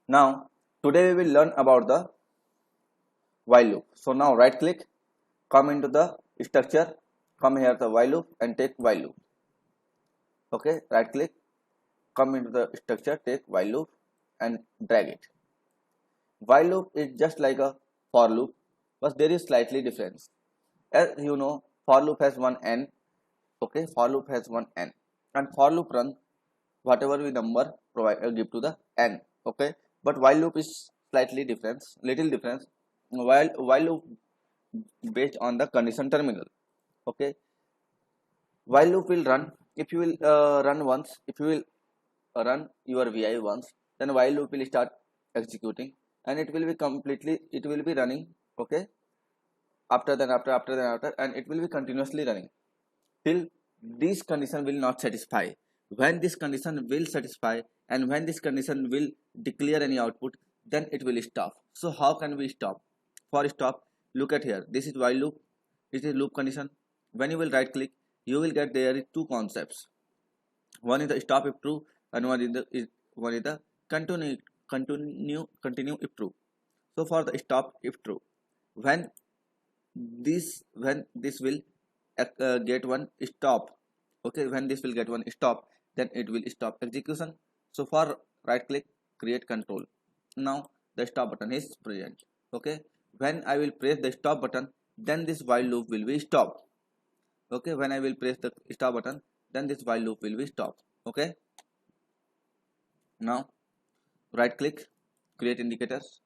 Now, today we will learn about the while loop. So now right click, come into the structure, come here the while loop and take while loop. Okay, right click, come into the structure, take while loop and drag it. While loop is just like a for loop, but there is slightly difference. As you know, for loop has one n. Okay, for loop has one n, and for loop run whatever we number provide give to the n. Okay, but while loop is slightly difference, little difference. While loop based on the condition terminal. Okay, while loop will run if you will run once, if you will run your vi once, then while loop will start executing and it will be completely, it will be running. Okay, after and it will be continuously running till this condition will not satisfy. When this condition will satisfy and when this condition will declare any output, then it will stop. So how can we stop? For stop, look at here, this is while loop, this is loop condition. When you will right click, you will get there is two concepts. One is the stop if true and one is the continue if true. So for the stop if true, when this will get one stop. Okay, when this will get one stop, then it will stop execution. So for right click, create control. Now the stop button is present. Okay, when I will press the stop button, then this while loop will be stopped. Okay, when I will press the stop button, then this while loop will be stopped. Okay, now right click, create indicators.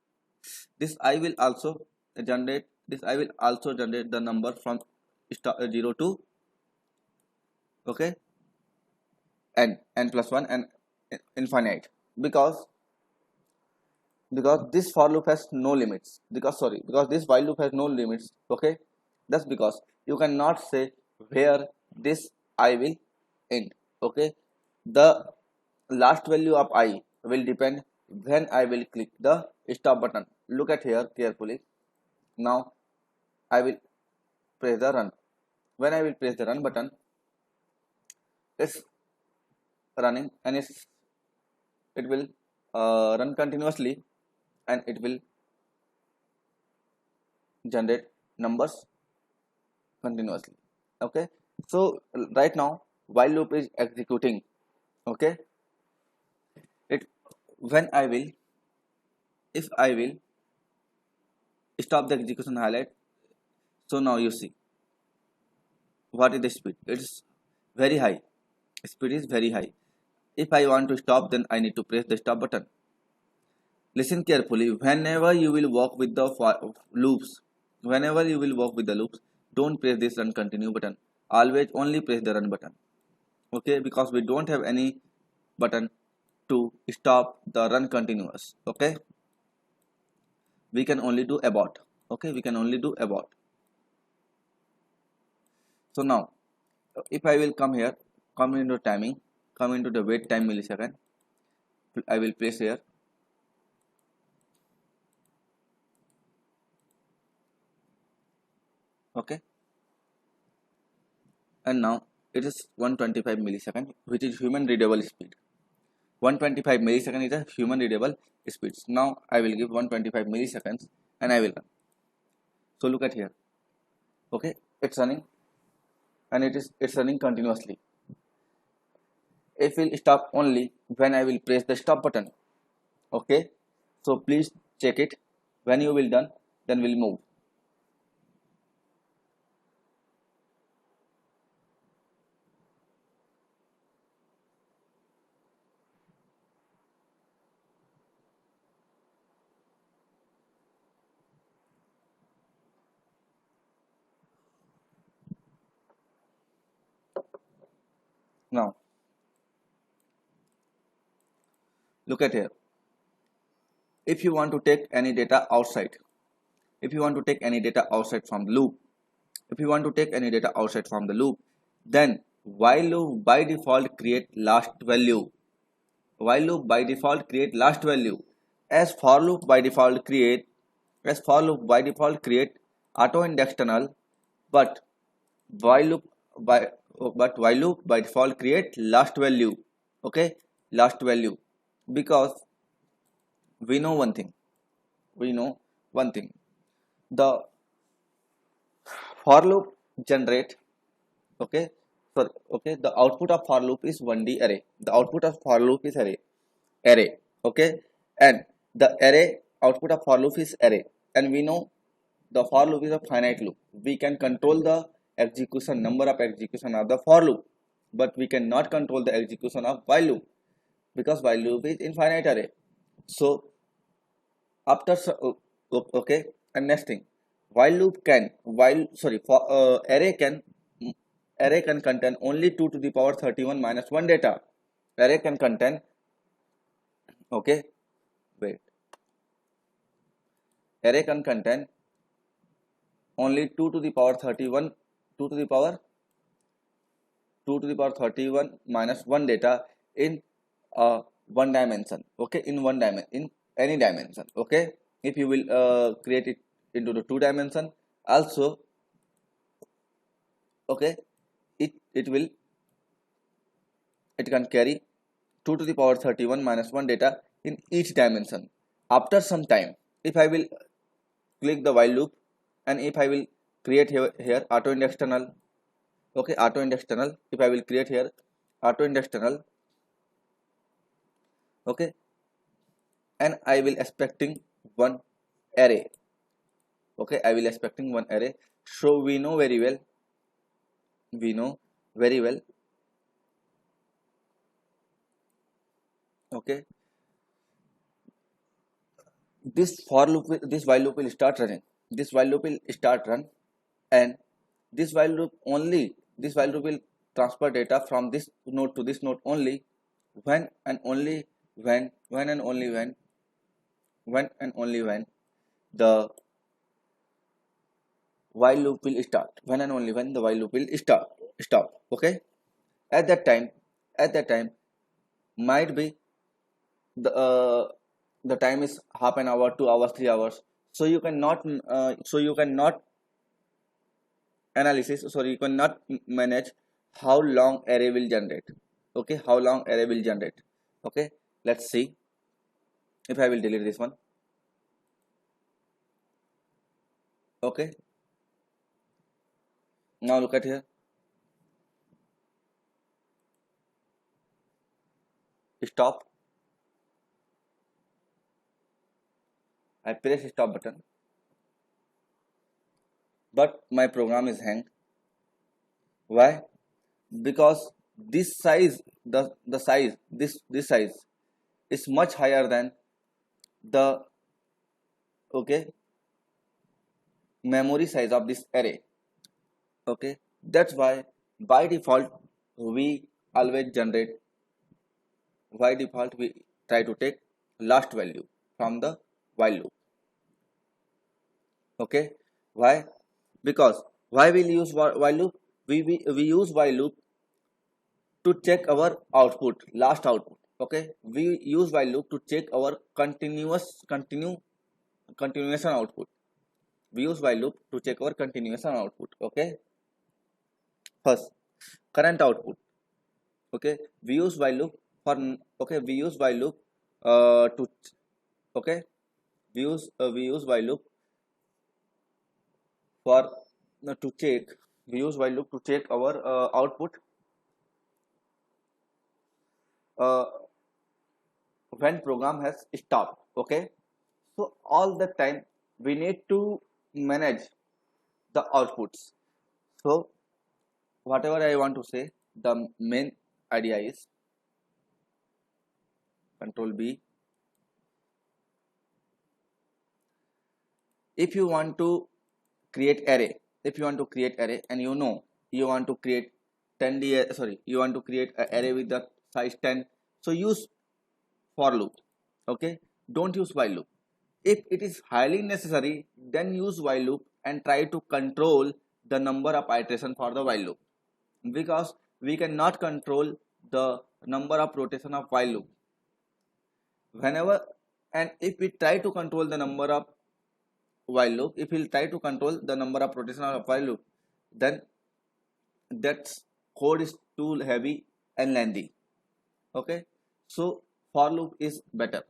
This I will also generate the number from 0 to, okay, n plus 1 and infinite, because this for loop has no limits, because this while loop has no limits. Okay, that's because you cannot say where this I will end. Okay, the last value of I will depend when I will click the stop button. Look at here carefully. Now I will press the run. When I will press the run button, it's running and it will run continuously and it will generate numbers continuously. Okay, so right now while loop is executing. Okay, it when I will, if I will stop the execution highlight, so now you see what is the speed. It's very high, speed is very high. If I want to stop, then I need to press the stop button. Listen carefully. Whenever you will work with the loops, don't press this run continue button. Always only press the run button. Okay, because we don't have any button to stop the run continuous. Okay, we can only do abort. Okay, we can only do abort. So now, if I will come here, come into timing, come into the wait time millisecond, I will place here. Okay, and now it is 125 millisecond, which is human readable speed. 125 millisecond is a human readable speed. Now I will give 125 milliseconds and I will run. So look at here. Okay, it's running and it's running continuously. It will stop only when I will press the stop button. Okay, so please check it. When you will done, then we'll move. Now look at here. If you want to take any data outside, if you want to take any data outside from the loop, then while loop by default create last value. As for loop by default create auto index tunnel, but while loop by default create last value. Okay, last value, because we know one thing. We know one thing. The for loop generate, okay, so okay, the output of for loop is 1D array. The output of for loop is array, okay, and the array output of for loop is array, and we know the for loop is a finite loop. We can control the execution number of execution of the for loop, but we cannot control the execution of while loop, because while loop is infinite array. So after okay, and next thing, while loop can for array can contain only 2 to the power 31 minus 1 data. Array can contain, okay, wait, array can contain only 2 to the power 31 2 to the power 31 minus 1 data in one dimension, okay, in any dimension, okay. If you will create it into the 2 dimension also, okay, it can carry 2 to the power 31 minus 1 data in each dimension. After some time, if I will click the while loop, and if I will create here auto and external, okay, auto and external, if I will create here auto and external, okay, and I will expecting one array, okay, I will expecting one array. So we know very well, okay, this while loop will start running, and this while loop will transfer data from this node to this node only when and only when the while loop will start, when and only when the while loop will stop, okay. At that time, might be the time is half an hour, 2 hours, 3 hours. So you cannot analysis, sorry, you cannot manage how long array will generate, okay, how long array will generate, okay. Let's see if I will delete this one, okay. Now look at here, stop. I press stop button, but my program is hanged. Why? Because this size, the size, this size is much higher than the, okay, memory size of this array, okay. That's why by default we always generate, by default we try to take last value from the while loop, okay. Why? Because why we'll use while loop, we use while loop to check our output, last output, okay. We use while loop to check our continuation output. We use while loop to check our continuation output, okay. First, current output, okay. We use while loop for, okay, we use while loop to, okay, we use while loop for to check, we use while loop to check our output uh, when program has stopped, okay. So all the time we need to manage the outputs. So whatever I want to say, the main idea is control B. If you want to create array, and you know you want to create 10D, sorry, you want to create an array with the size 10, so use for loop, okay. Don't use while loop. If it is highly necessary, then use while loop and try to control the number of iteration for the while loop, because we cannot control the number of rotation of while loop whenever. And if we try to control the number of while loop, if we'll try to control the number of rotation of while loop, then that code is too heavy and lengthy, okay. So for loop is better,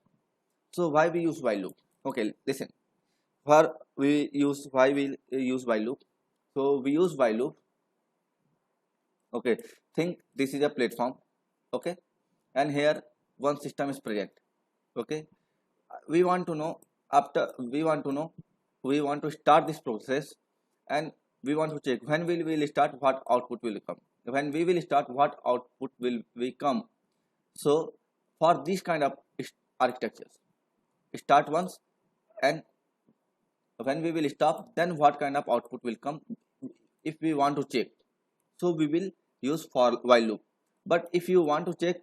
So why we use while loop? Okay, listen. Why we use while loop? So we use while loop. Okay, think this is a platform. Okay, and here one system is present. Okay, we want to know after we want to start this process, and we want to check when will we start, what output will come. When we will start, what output will we come. So for this kind of architectures, start once, and when we will stop, then what kind of output will come if we want to check. So we will use for while loop. But if you want to check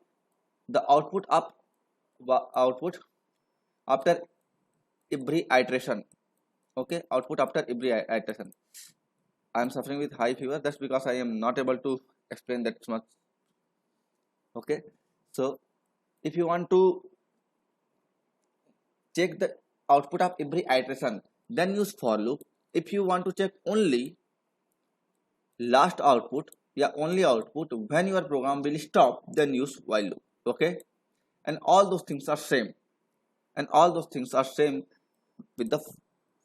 the output after every iteration, okay, output after every iteration. I am suffering with high fever, that's because I am not able to explain that much. Okay, so if you want to check the output of every iteration, then use for loop. If you want to check only last output, yeah, only output when your program will stop, then use while loop. Okay, and all those things are same, and all those things are same with the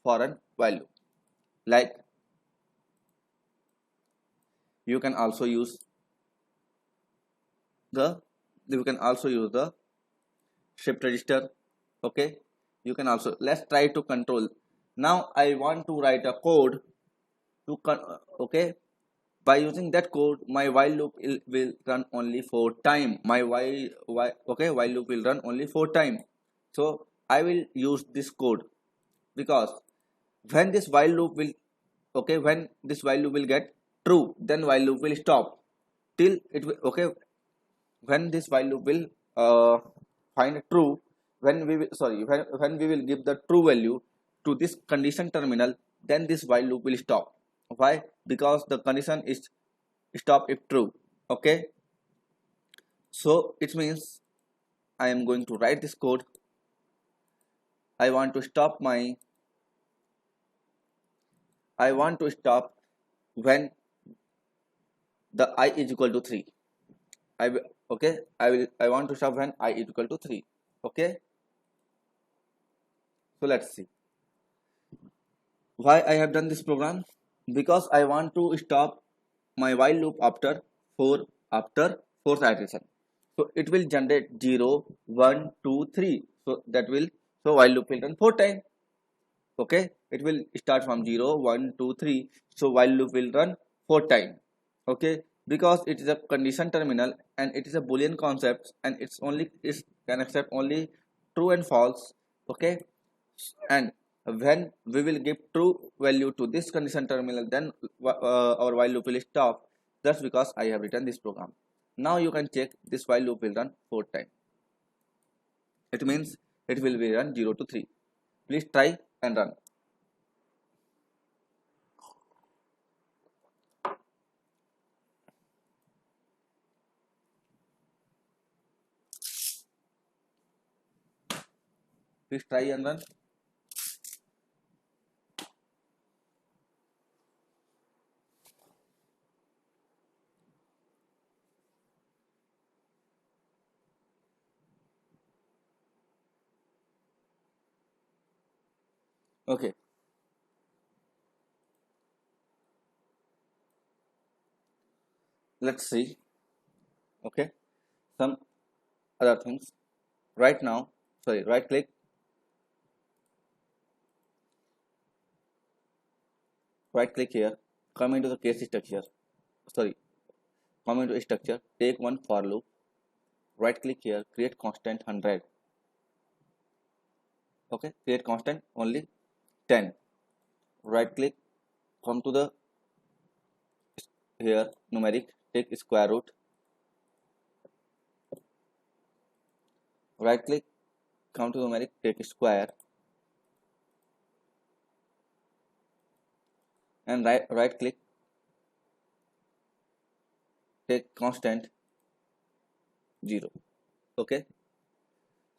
for and while loop. Like you can also use the shift register. Okay, you can also, let's try to control. Now I want to write a code to okay, by using that code my while loop will run only for time. My while loop will run only for time. So I will use this code, because when this while loop will, okay, when this while loop will get true, then while loop will stop till it will, okay, when this while loop will find true, when we will, sorry, when we will give the true value to this condition terminal, then this while loop will stop. Why? Because the condition is stop if true. Okay, so it means I am going to write this code. I want to stop when the I is equal to 3. I want to stop when I is equal to 3. Okay, so let's see why I have done this program. Because I want to stop my while loop after 4th iteration. So it will generate 0, 1, 2, 3. So that will, so while loop will run 4 times. Okay, it will start from 0, 1, 2, 3. So while loop will run 4 times. Okay, because it is a condition terminal and it is a boolean concept, and it can accept only true and false. Okay, and when we will give true value to this condition terminal, then our while loop will stop. That's because I have written this program. Now you can check this while loop will run 4 times. It means it will be run 0 to 3. Please try and run. Please try and run. Okay, let's see. Okay, some other things. Right now, sorry, right click, here, come into the case structure. Sorry, come into structure, take one for loop, right click here, create constant 100. Okay, create constant only 10. Right click, come to the here numeric, take square root. Right click, come to numeric, take square, and right click, take constant 0. Okay,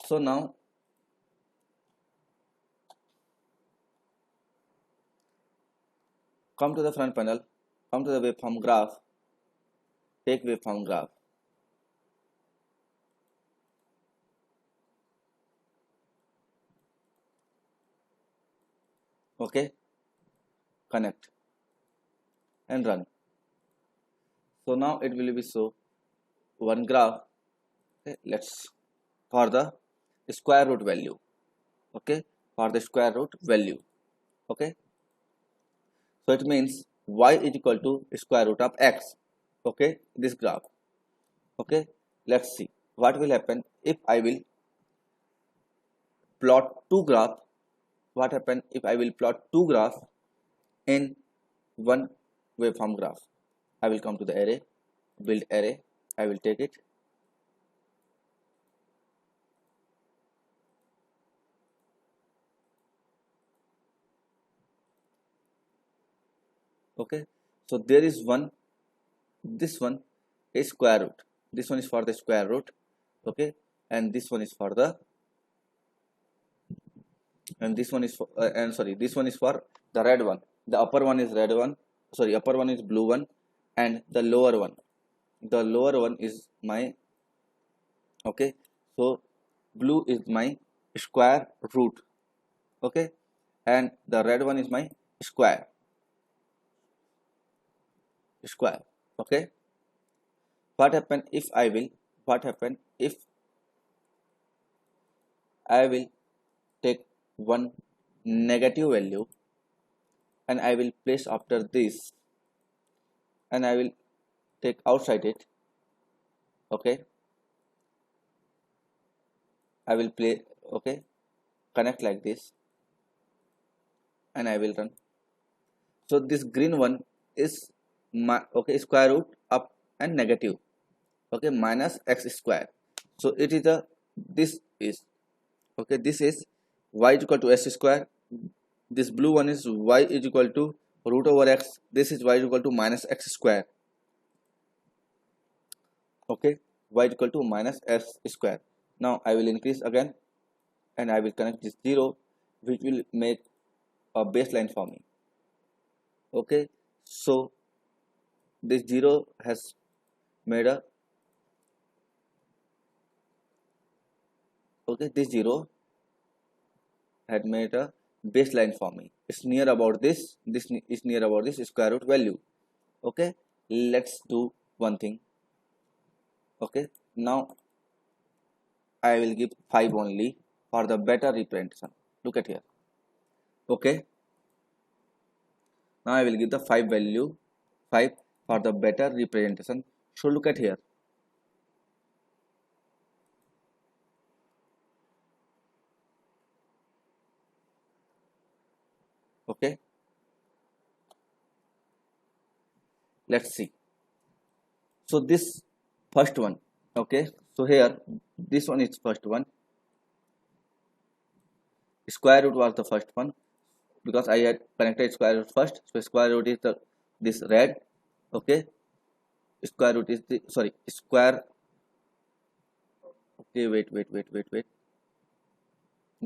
so now come to the front panel, come to the waveform graph, take waveform graph. Okay, connect and run. So now it will be show one graph. Okay, let's for the square root value. Okay, for the square root value. Okay, so it means y is equal to square root of x. Okay, this graph. Okay, let's see what will happen if I will plot two graphs. What happen if I will plot two graphs in one waveform graph? I will come to the array, build array. I will take it. Okay, so there is one. This one is square root. This one is for the square root. Okay, and this one is for the this one is for and sorry, this one is for the red one. The upper one is red one. Sorry, upper one is blue one, and the lower one. The lower one is my okay. So blue is my square root. Okay, and the red one is my square. Okay, what happen if I will? What happen if I will take one negative value and I will place after this and I will take outside it. Okay, I will play. Okay, connect like this and I will run. So this green one is my okay square root up and negative. Okay, minus x square. So it is a this is okay. This is y is equal to s square. This blue one is y is equal to root over x. This is y is equal to minus x square. Okay, y is equal to minus s square. Now I will increase again and I will connect this 0, which will make a baseline for me. Okay, so this 0 has made a okay, this 0 had made a baseline for me. It's near about this is near about this square root value. Okay, let's do one thing. Okay, now I will give 5 only for the better representation. Look at here. Okay, now I will give the 5 value 5 for the better representation. So look at here. Okay, let's see. So this first one. Okay, so here this one is first one. Square root was the first one because I had connected square root first. So square root is the this red. Okay, square root is the sorry square. Okay, wait.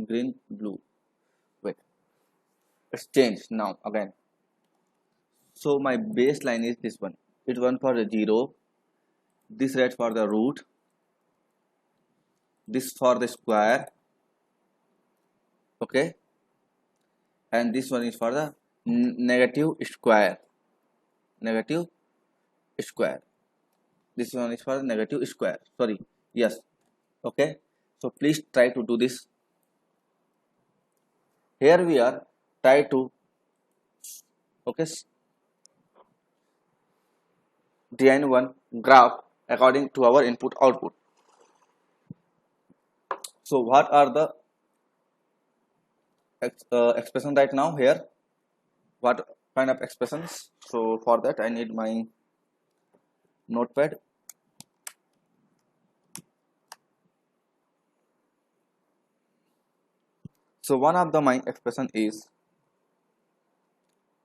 Green, blue. Wait, it's changed now again. So my baseline is this one. It's one for the 0. This red for the root. This for the square. Okay, and this one is for the negative square. Negative square. This one is for the negative square. Sorry. Yes. Okay. So please try to do this. Here we are try to okay design one graph according to our input output. So what are the expression right now here? What kind of expressions? So for that I need my notepad. So one of the my expression is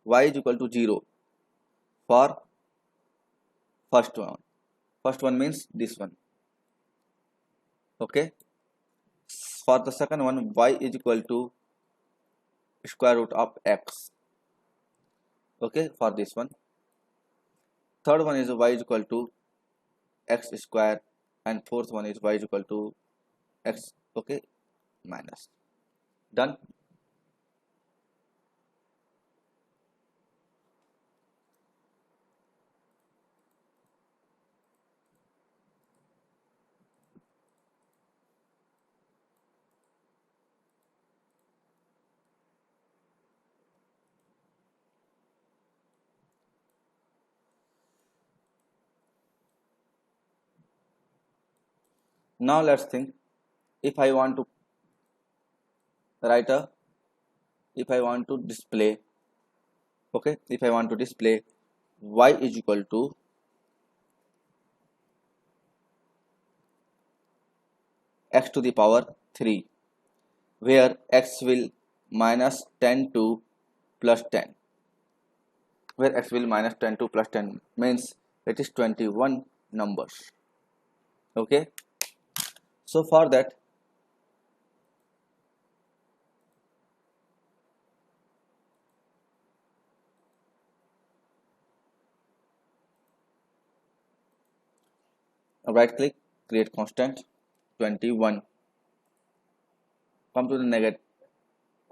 y is equal to 0 for first one. First one means this one. Okay. For the second one, y is equal to square root of x. Okay, for this one. Third one is y is equal to x square, and fourth one is y is equal to x. Okay, minus. Done. Now let's think, if I want to write a, if I want to display, okay, if I want to display y is equal to x to the power 3, where x will minus 10 to plus 10, where x will minus 10 to plus 10 means it is 21 numbers. Okay, so for that, right click, create constant 21, come to the negative,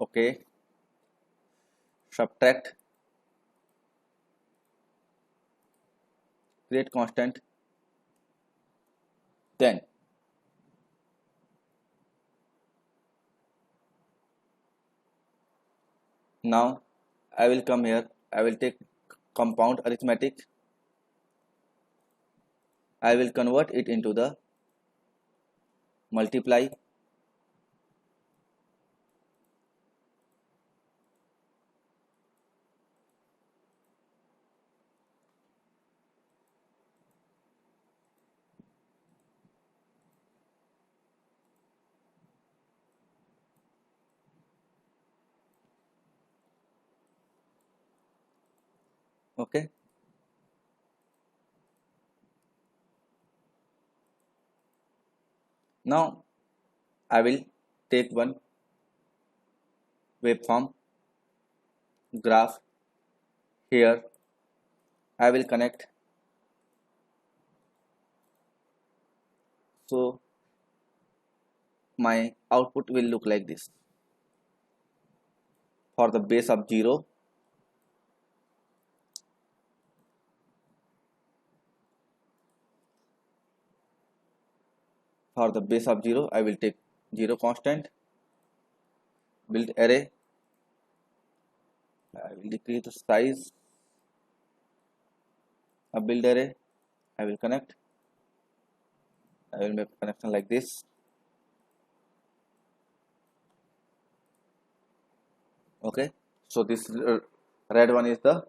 okay, subtract, create constant 10. Now I will come here, I will take compound arithmetic, I will convert it into the multiply, okay. Now I will take one waveform graph here, I will connect, so my output will look like this. For the base of 0, for the base of 0 I will take 0 constant, build array, I will decrease the size of build array, I will connect, I will make a connection like this, okay. So this red one is the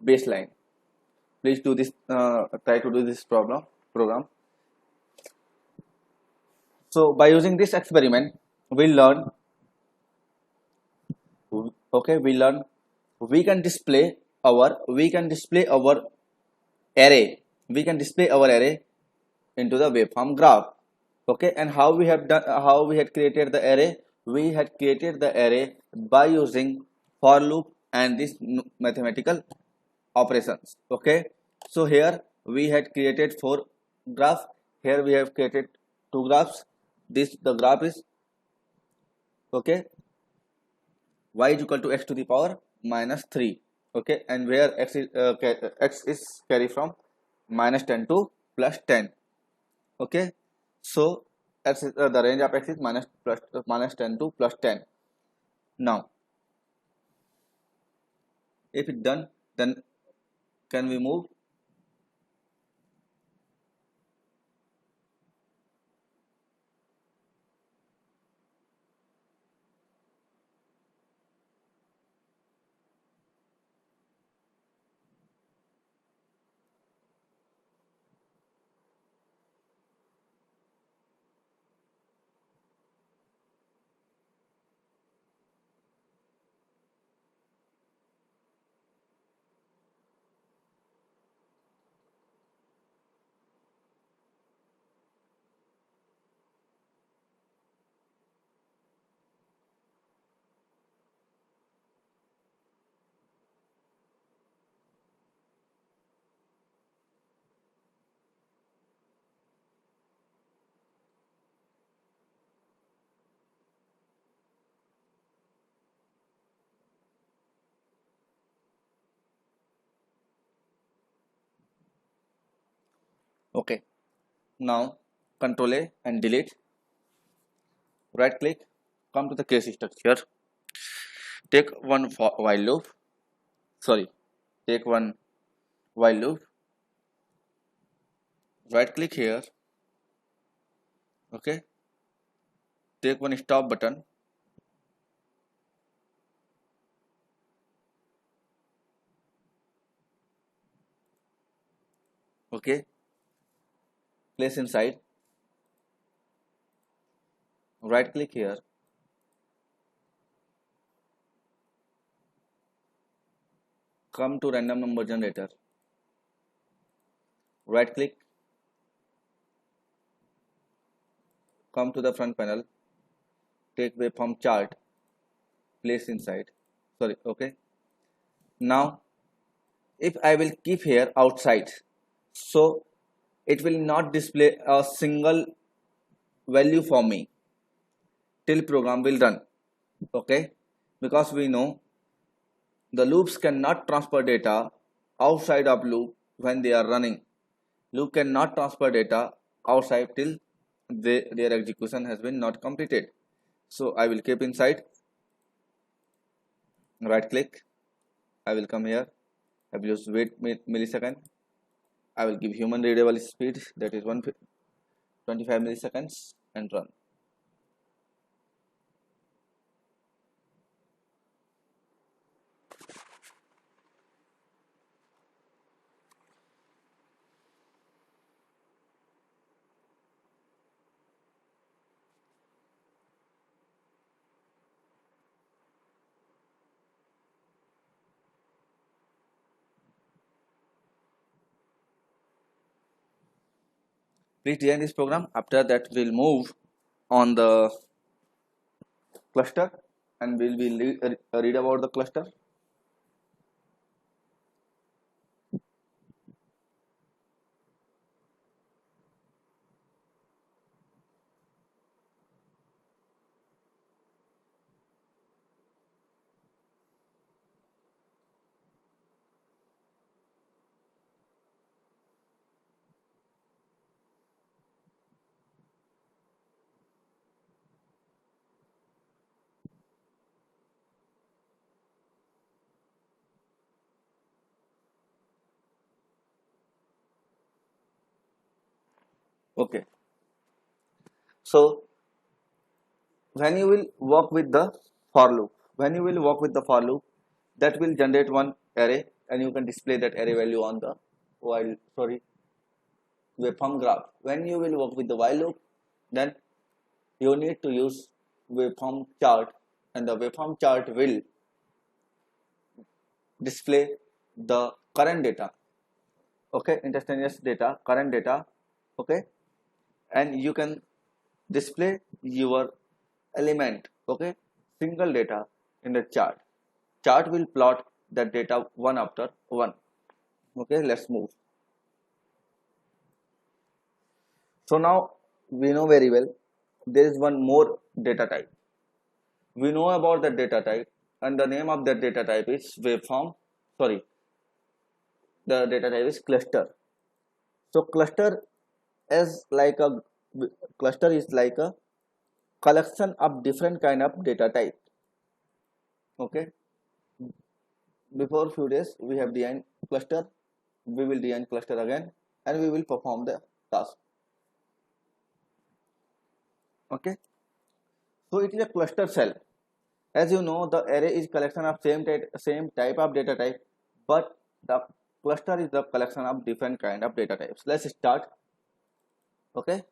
baseline. Please do this, try to do this program. So by using this experiment, we learn, okay, we learn we can display our array, we can display our array into the waveform graph, okay. And how we have done, how we had created the array, we had created the array by using for loop and this mathematical operations, okay. So here we had created 4 graph, here we have created 2 graphs, this the graph is, okay, y is equal to x to the power minus 3, okay, and where x is carry from minus 10 to plus 10, okay. So x is, the range of x is minus 10 to plus 10. Now if it done, then can we move? Okay, now control A and delete, right click, come to the case structure, take one while loop, sorry, take one while loop, right click here, Okay, take one stop button. Okay, place inside, right click here, come to random number generator, right click, come to the front panel, take waveform chart, place inside. Sorry, okay. Now if I will keep here outside, so it will not display a single value for me till program will run. Okay, because we know the loops cannot transfer data outside of loop when they are running. Loop cannot transfer data outside till their execution has been not completed. So I will keep inside, right click, I will come here, I will use wait millisecond, I will give human readable speed, that is 125 milliseconds, and run. Please design this program. After that we'll move on the cluster and we'll be read about the cluster. Okay, so when you will work with the for loop, that will generate one array and you can display that array value on the waveform graph. When you will work with the while loop, then you need to use waveform chart, and the waveform chart will display the current data. Okay, instantaneous data, current data. Okay, and you can display your element, okay, single data in the chart will plot the data one after one. Okay, let's move. So now we know very well there is one more data type. We know about the data type, and the name of that data type is waveform. Sorry, the data type is cluster. So cluster is like a collection of different kind of data type. Okay, before few days we have designed cluster, we will design cluster again and we will perform the task. Okay, so it is a cluster cell. As you know, the array is collection of same type of data type, but the cluster is the collection of different kind of data types. Let's start. Okay,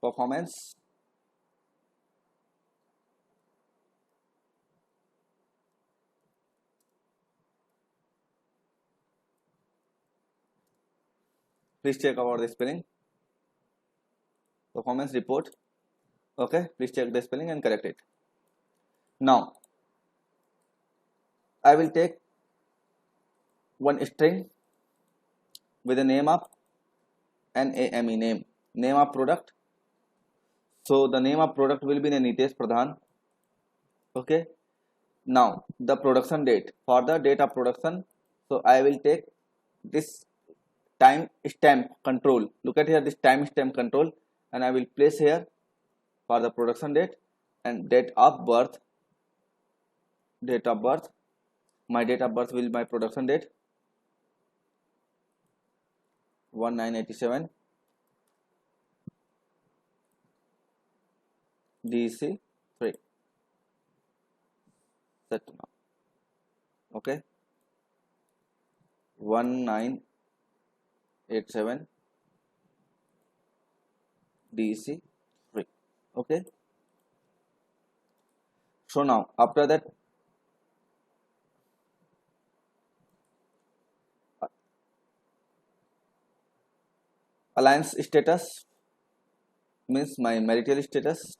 performance. Please check about the spelling. Performance report. Okay, please check the spelling and correct it. Now I will take one string with the name of name of product. So the name of product will be Nitesh Pradhan. Okay, now the production date, for the date of production, so I will take this time stamp control. Look at here, this time stamp control, and I will place here for the production date and date of birth. My date of birth will be my production date 1987. DC3. Set now. Okay. 1987 DC3. Okay. So now after that, alliance status means my marital status.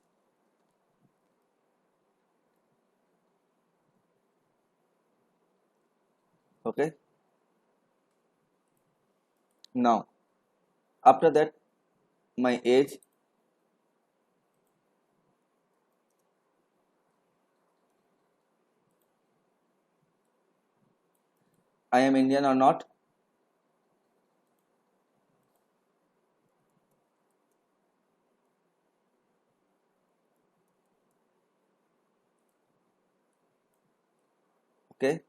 Okay. Now after that, my age, I am Indian or not. Okay.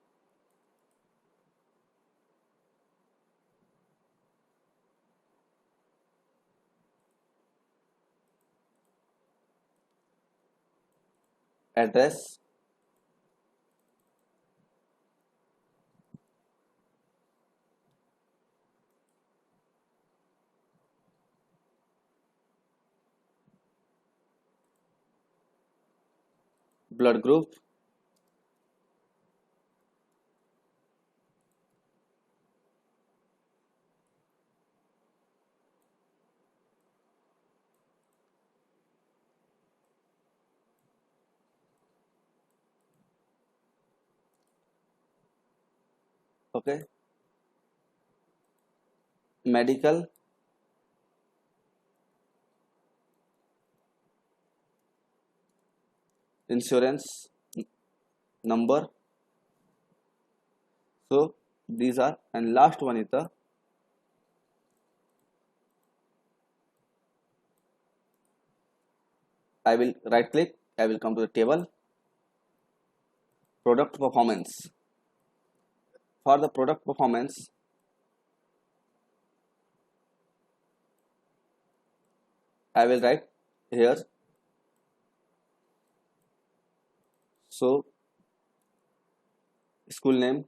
Address, blood group, okay, medical, insurance number. So these are, and last one is the, I will right click, I will come to the table, product performance. For the product performance, I will write here. So school name,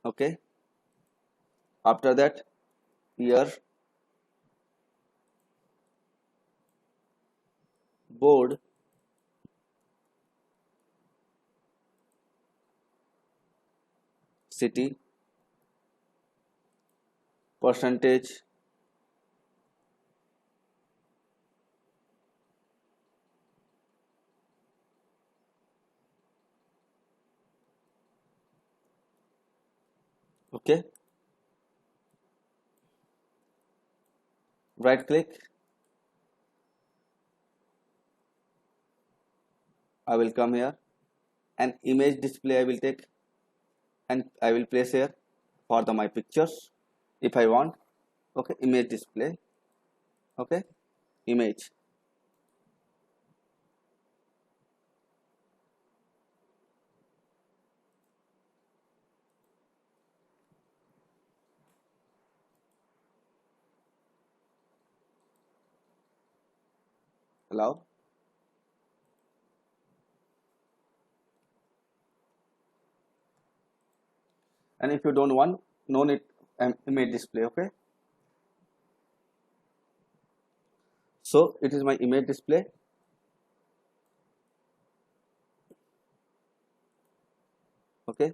okay. After that, year, board, city, percentage, okay. Right click, I will come here, and image display I will take, and I will place here for the my pictures if I want. Okay, image display, okay, image, allow. And if you don't want, no need image display, okay. So it is my image display, okay.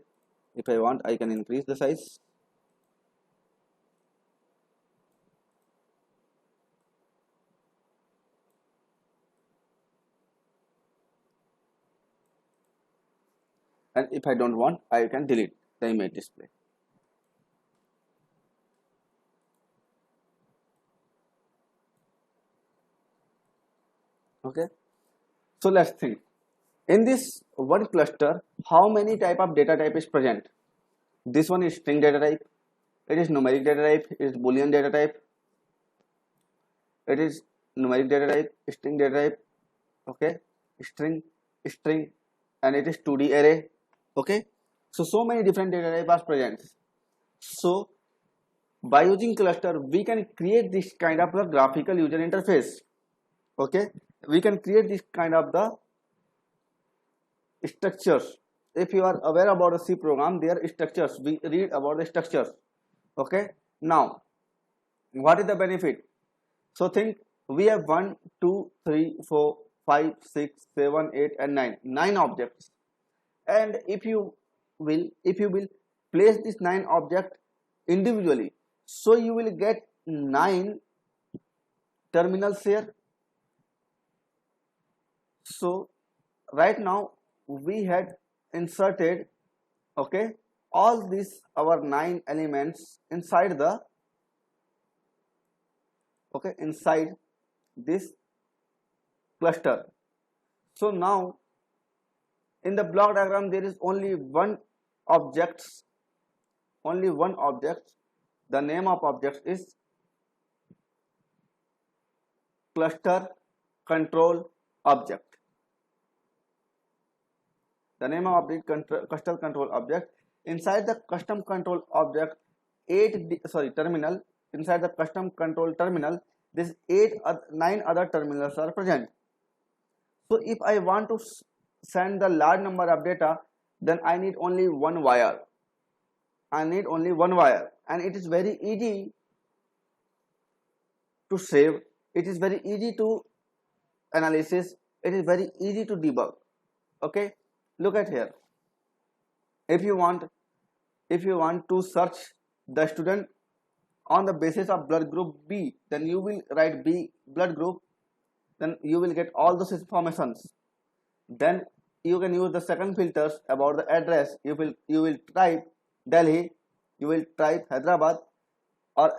If I want, I can increase the size, and if I don't want, I can delete the image display. Okay, so let's think. In this one cluster, how many type of data type is present? This one is string data type, it is numeric data type, it is boolean data type, it is numeric data type, string data type, okay, string, string, and it is 2D array, okay. So many different data type are present. So By using cluster, we can create this kind of the graphical user interface. Okay, we can create this kind of the structures. If you are aware about the C program, there are structures. We read about the structures. Okay, now what is the benefit? So think, we have 1, 2, 3, 4, 5, 6, 7, 8 and 9 objects, and if you will place this 9 object individually, so you will get 9 terminals here. So right now we had inserted, okay, all these our 9 elements inside the, okay, inside this cluster. So now in the block diagram there is only one object. The name of object is cluster control object. The name of object cluster control object. Inside the custom control object, terminal. Inside the custom control terminal, this 9 other terminals are present. So if I want to send the large number of data, then I need only one wire. And it is very easy to save. It is very easy to analysis. It is very easy to debug. Okay, look at here. If you want to search the student on the basis of blood group B, then you will write B blood group, then you will get all those informations. Then you can use the second filters about the address. You will type Delhi, you will type Hyderabad or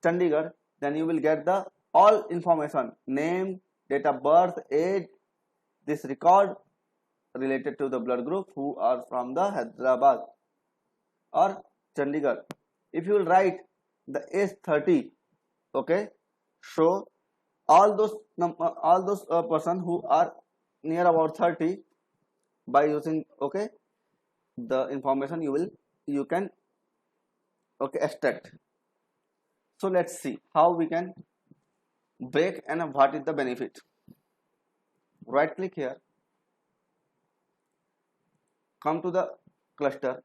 Chandigarh, then you will get the all information, name, date of birth, age, this record related to the blood group who are from the Hyderabad or Chandigarh. If you will write the age 30, okay, so all those person who are near about 30, by using, okay, the information you can, okay, extract. So let's see how we can break and what is the benefit. Right click here, come to the cluster.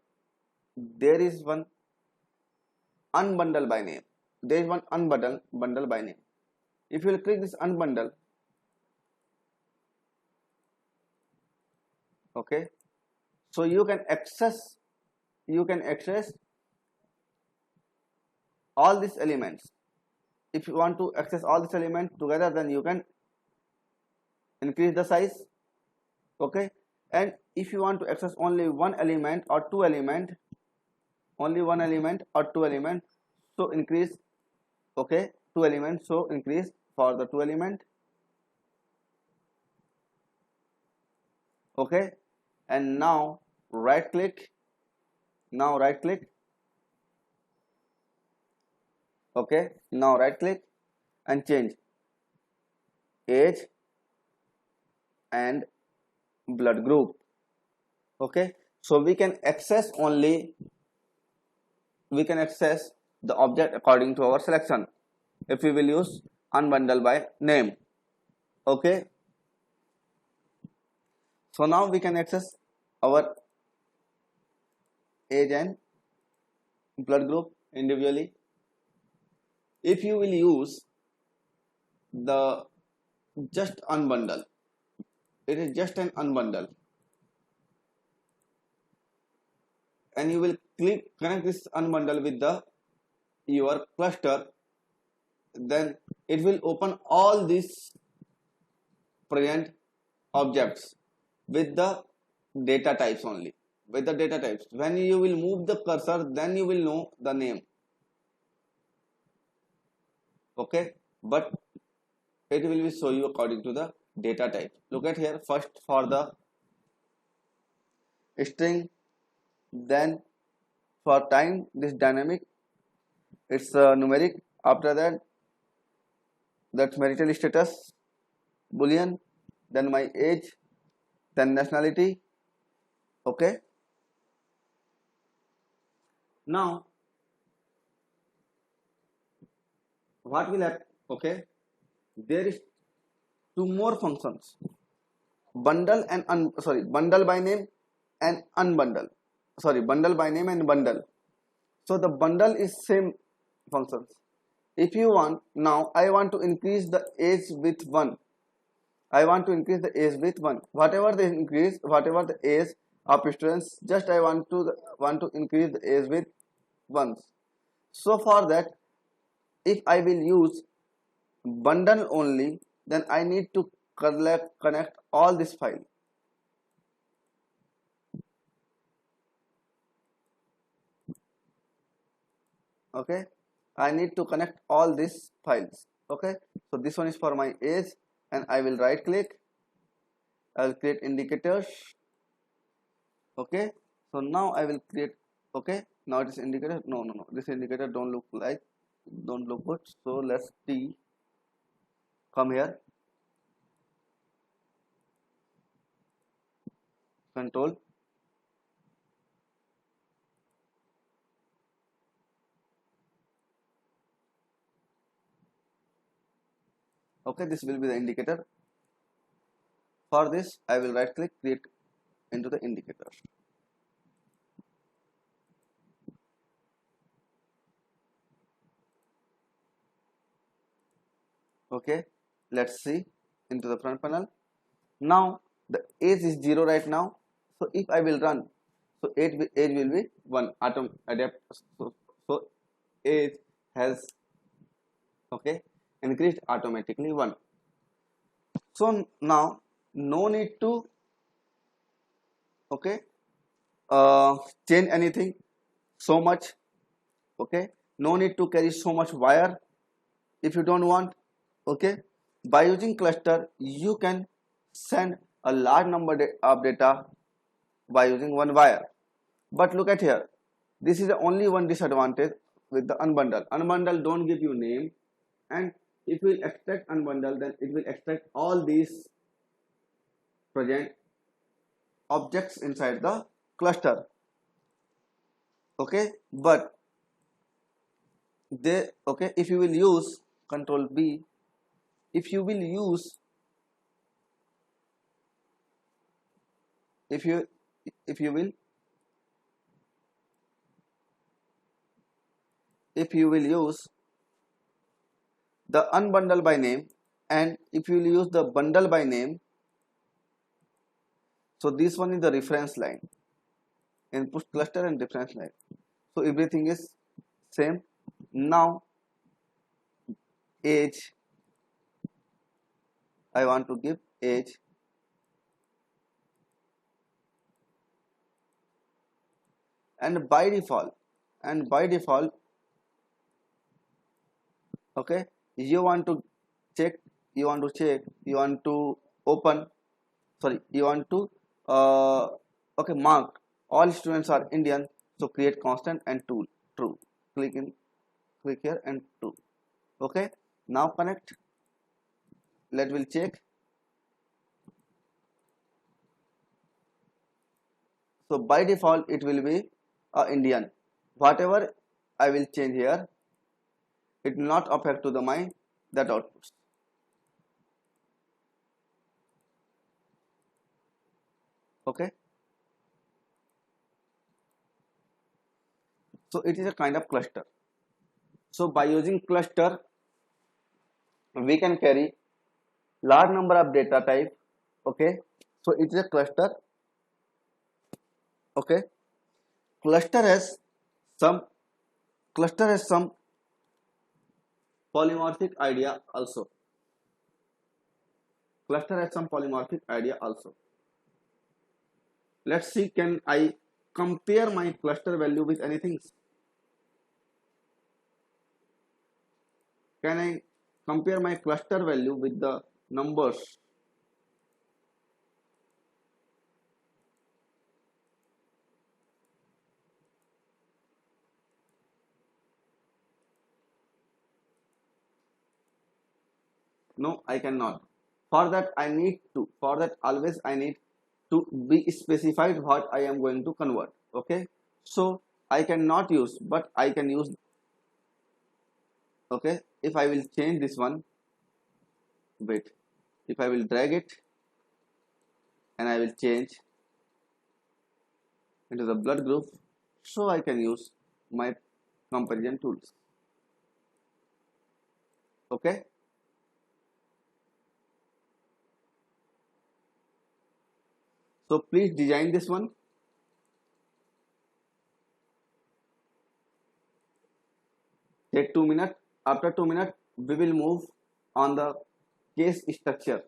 There is one unbundle by name. There is one bundle by name. If you will click this unbundle, okay, so you can access all these elements. If you want to access all these elements together, then you can increase the size, okay. And if you want to access only one element or two element, so increase, okay, 2 elements, so increase for the 2 element, okay. And now right click, okay, now right click and change age and blood group, okay. So we can access the object according to our selection if we will use unbundle by name, okay. So now we can access our age and blood group individually. If you will use the just unbundle, it is just an unbundle, and you will connect this unbundle with your cluster, then it will open all these present objects with the data types only. When you will move the cursor, then you will know the name, okay, but it will be show you according to the data type. Look at here, first for the string, then for time this dynamic, it's numeric. After that's marital status, boolean, then my age, then nationality, okay. Now what will happen? Okay, there is two more functions, bundle and bundle by name and unbundle, bundle by name and bundle. So the bundle is same functions. If you want, now I want to increase the age with 1. I want to increase the age with 1. Whatever the increase, whatever the age of students, just I want to increase the age with 1. So for that, if I will use bundle only, then I need to connect all this file. Okay, I need to connect all these files. Okay, so this one is for my age, and I will right click. I will create indicators. Okay, so now I will create. Okay, now it is indicator. No, this indicator don't look good. So let's see. Come here, control. Okay, this will be the indicator. For this, I will right click, create into the indicator. Okay, let's see into the front panel. Now the age is 0 right now. So if I will run, so age will be 1. Adapt. So age has, okay, increased automatically 1. So now no need to, okay, change anything so much. Okay, no need to carry so much wire if you don't want. Okay, by using cluster you can send a large number of data by using one wire. But look at here, this is the only one disadvantage with the unbundle. Unbundle don't give you name, and if we extract unbundle, then it will extract all these present objects inside the cluster. Okay, but they, okay, if you will use control B, if you will use, if you will use the unbundle by name, and if you will use the bundle by name, so this one is the reference line, input cluster and reference line, so everything is same. Now age, I want to give age, and by default, okay, you want to check, you want to open, you want to okay, mark all students are Indian, so create constant and tool true, click here and true. Okay, now connect, let will check. So by default it will be Indian. Whatever I will change here, it will not affect to the my that outputs. Okay, so it is a kind of cluster. So by using cluster, we can carry large number of data type. Okay, so it is a cluster. Okay, cluster has some polymorphic idea also. Cluster has some polymorphic idea also. Let's see, can I compare my cluster value with anything? Can I compare my cluster value with the numbers? No, I cannot. For that always I need to be specified what I am going to convert. Okay, so I cannot use, but I can use Okay, if I will change this one, wait, if I will drag it and I will change into the blood group, so I can use my comparison tools. Okay, so please design this one. Take 2 minutes. After 2 minutes, we will move on the case structure.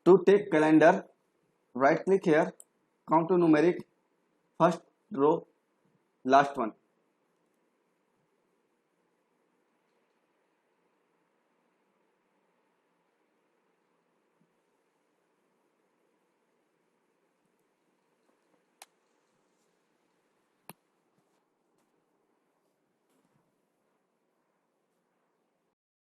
To take calendar, right click here, count to numeric, first row, last one.